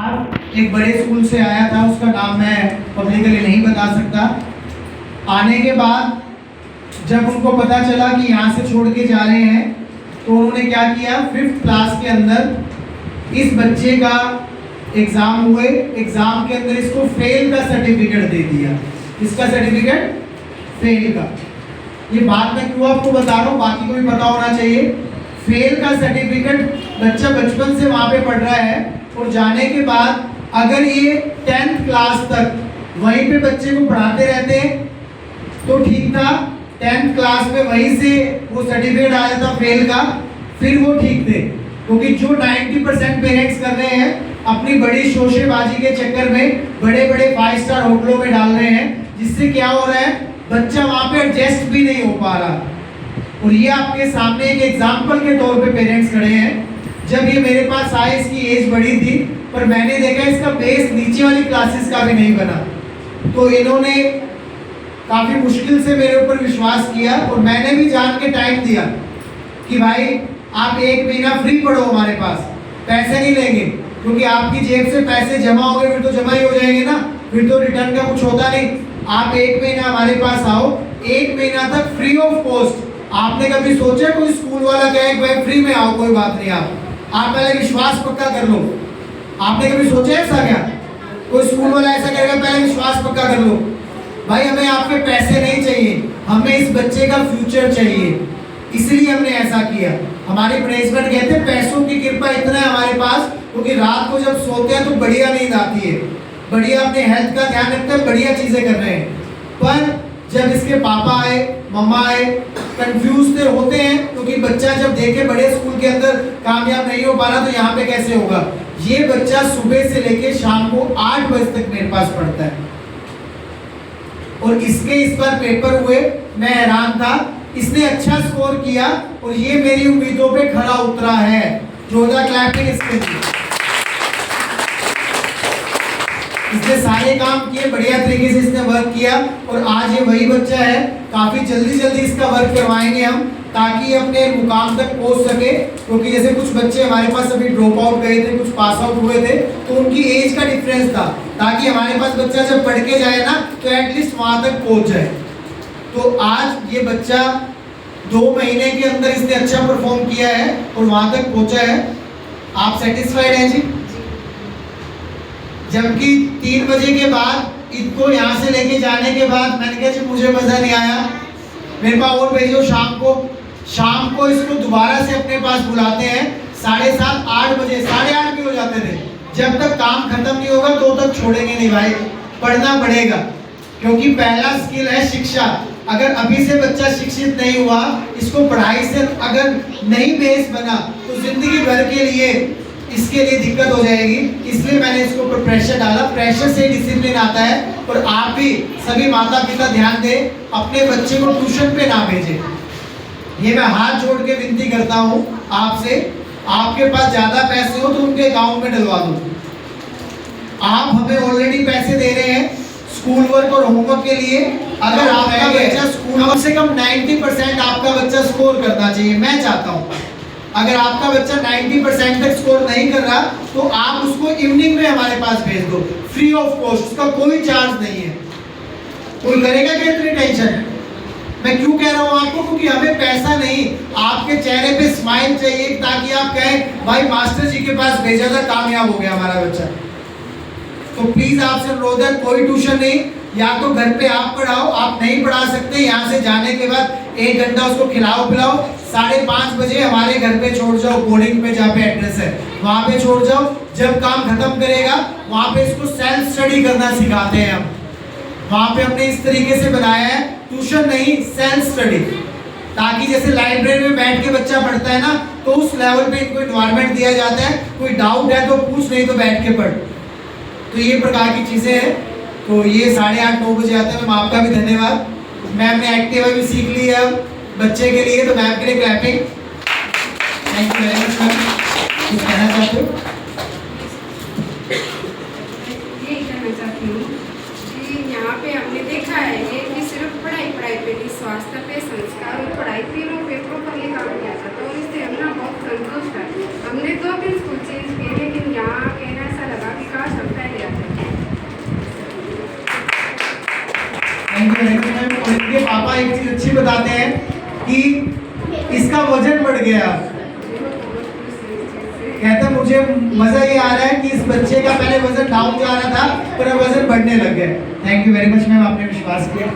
एक बड़े स्कूल से आया था, उसका नाम मैं पब्लिकली नहीं बता सकता। आने के बाद जब उनको पता चला कि यहाँ से छोड़ के जा रहे हैं, तो उन्होंने क्या किया, 5th क्लास के अंदर इस बच्चे का एग्ज़ाम हुए, एग्ज़ाम के अंदर इसको फेल का सर्टिफिकेट दे दिया। इसका सर्टिफिकेट फेल का। ये बात मैं क्यों आपको बता रहा हूँ, बाकी को भी पता होना चाहिए। फेल का सर्टिफिकेट बच्चा बचपन से वहाँ पे पढ़ रहा है और जाने के बाद अगर ये 10th क्लास तक वहीं पे बच्चे को पढ़ाते रहते तो ठीक था। 10th क्लास में वहीं से वो सर्टिफिकेट आ जाता फेल का, फिर वो ठीक थे। क्योंकि जो 90% पेरेंट्स कर रहे हैं, अपनी बड़ी शोशेबाजी के चक्कर में बड़े बड़े 5 स्टार होटलों में डाल रहे हैं, जिससे क्या हो रहा है, बच्चा वहाँ पे एडजस्ट भी नहीं हो पा रहा। और ये आपके सामने एक एग्जाम्पल के तौर पे पेरेंट्स खड़े हैं। जब ये मेरे पास आए, इसकी एज बड़ी थी, पर मैंने देखा इसका बेस नीचे वाली क्लासेस का भी नहीं बना। तो इन्होंने काफ़ी मुश्किल से मेरे ऊपर विश्वास किया और मैंने भी जान के टाइम दिया कि भाई आप 1 महीना फ्री पढ़ो हमारे पास, पैसे नहीं लेंगे। क्योंकि आपकी जेब से पैसे जमा हो गए फिर तो जमा ही हो जाएंगे ना, फिर तो रिटर्न का कुछ होता नहीं। आप 1 महीना हमारे पास आओ, 1 महीना तक फ्री ऑफ कॉस्ट। आपने कभी सोचा कोई स्कूल वाला कहे भाई फ्री में आओ, कोई बात नहीं, आप पहले विश्वास पक्का कर लो। आपने कभी सोचा ऐसा क्या? कोई स्कूल वाला ऐसा कहेगा पहले विश्वास पक्का कर लो। भाई हमें आपके पैसे नहीं चाहिए, हमें इस बच्चे का फ्यूचर चाहिए, इसलिए हमने ऐसा किया। हमारे प्रिंसिपल कहते हैं पैसों की कृपा इतना है हमारे पास, क्योंकि रात को जब सोते हैं तो बढ़िया नींद आती है, बढ़िया अपने हेल्थ का ध्यान रखते हैं, बढ़िया चीज़ें कर रहे हैं। पर जब इसके पापा आए, मम्मा आए, कंफ्यूज थे, होते हैं, क्योंकि बच्चा जब देखे बड़े स्कूल के अंदर कामयाब नहीं हो पा रहा तो यहाँ पे कैसे होगा। ये बच्चा सुबह से लेके शाम को 8 बजे तक मेरे पास पढ़ता है और इसके इस बार पेपर हुए, मैं हैरान था। इसने अच्छा स्कोर किया और ये मेरी उम्मीदों पे खरा उतरा है। जोरदार क्लैपिंग इसके लिए। इसने सारे काम किए, बढ़िया तरीके से इसने वर्क किया और आज ये वही बच्चा है। काफ़ी जल्दी इसका वर्क करवाएंगे हम, ताकि अपने मुकाम तक पहुंच सके। क्योंकि जैसे कुछ बच्चे हमारे पास अभी ड्रॉप आउट गए थे, कुछ पास आउट हुए थे, तो उनकी एज का डिफरेंस था, ताकि हमारे पास बच्चा जब पढ़ के जाए ना तो एटलीस्ट वहाँ तक पहुँच जाए। तो आज ये बच्चा 2 महीने के अंदर इसने अच्छा परफॉर्म किया है और वहाँ तक पहुँचा है। आप सेटिस्फाइड हैं जी? जबकि 3 बजे के बाद इनको यहाँ से लेके जाने के बाद मैंने कहा जी मुझे मज़ा नहीं आया, मेरे पास और भेजो। शाम को इसको दोबारा से अपने पास बुलाते हैं 7:30 8 बजे, 8:30 भी हो जाते थे। जब तक काम खत्म नहीं होगा तो तक छोड़ेंगे नहीं भाई, पढ़ना पड़ेगा। क्योंकि पहला स्किल है शिक्षा। अगर अभी से बच्चा शिक्षित नहीं हुआ, इसको पढ़ाई से अगर नहीं बेस बना, तो जिंदगी भर के लिए इसके लिए दिक्कत हो जाएगी। इसलिए मैंने इसको ऊपर प्रेशर डाला। प्रेशर से डिसिप्लिन आता है। और आप भी सभी माता पिता ध्यान दें, अपने बच्चे को ट्यूशन पे ना भेजें। ये मैं हाथ जोड़ के विनती करता हूँ आपसे। आपके पास ज़्यादा पैसे हो तो उनके अकाउंट में डलवा दो। आप हमें ऑलरेडी पैसे दे रहे हैं स्कूल वर्क और होमवर्क के लिए। अगर आपका बच्चा स्कूल कम से कम 90% आपका बच्चा स्कोर करना चाहिए, मैं चाहता हूँ। अगर आपका बच्चा 90% तक स्कोर नहीं कर रहा तो आप उसको इवनिंग में हमारे पास भेज दो, फ्री ऑफ कॉस्ट, उसका कोई चार्ज नहीं है। कोई करेगा क्या इतनी टेंशन? मैं क्यों कह रहा हूँ आपको? क्योंकि हमें पैसा नहीं, आपके चेहरे पे स्माइल चाहिए, ताकि आप कहें भाई मास्टर जी के पास भेजा था, कामयाब हो गया हमारा बच्चा। तो प्लीज आपसे अनुरोध है, कोई ट्यूशन नहीं, या तो घर पे आप पढ़ाओ। आप नहीं पढ़ा सकते, यहाँ से जाने के बाद 1 घंटा उसको खिलाओ पिलाओ, 5:30 बजे हमारे घर पे छोड़ जाओ, बोर्डिंग पे जहाँ पे एड्रेस है वहाँ पे छोड़ जाओ। जब काम खत्म करेगा वहाँ पे इसको सेल्फ स्टडी करना सिखाते हैं हम। वहाँ पे हमने इस तरीके से बनाया है, ट्यूशन नहीं सेल्फ स्टडी, ताकि जैसे लाइब्रेरी में बैठ के बच्चा पढ़ता है ना, तो उस लेवल पे इनको इन्वायरमेंट दिया जाता है। कोई डाउट है तो पूछ, नहीं तो बैठ के पढ़। तो ये प्रकार की चीज़ें हैं। तो ये 8:30 9 बजे आते हैं। मैम आपका भी धन्यवाद। मैम ने एक्टिवा भी सीख ली है बच्चे के लिए, तो मैम के लिए clapping. Thank you very much ma'am. कुछ कहना चाहते हो? ये कहना चाहती हूँ कि यहाँ पे हमने देखा है ये कि सिर्फ पढ़ाई पे नहीं, स्वास्थ्य पे, संस्कार और पढ़ाई तीनों पेपरों पर ये काम किया जाता है और इससे हम ना बहुत संतुष्ट है। हमने 2 दिन स्कूल चेंज किए, लेकिन यहाँ कहना ऐसा लगा कि thank you very much ma'am. और इनके पापा एक चीज अच्छी बताते हैं कि इसका वजन बढ़ गया। कहता मुझे मजा ये आ रहा है कि इस बच्चे का पहले वजन डाउन जा रहा था पर अब वजन बढ़ने लग गया। Thank you very much ma'am, आपने विश्वास किया।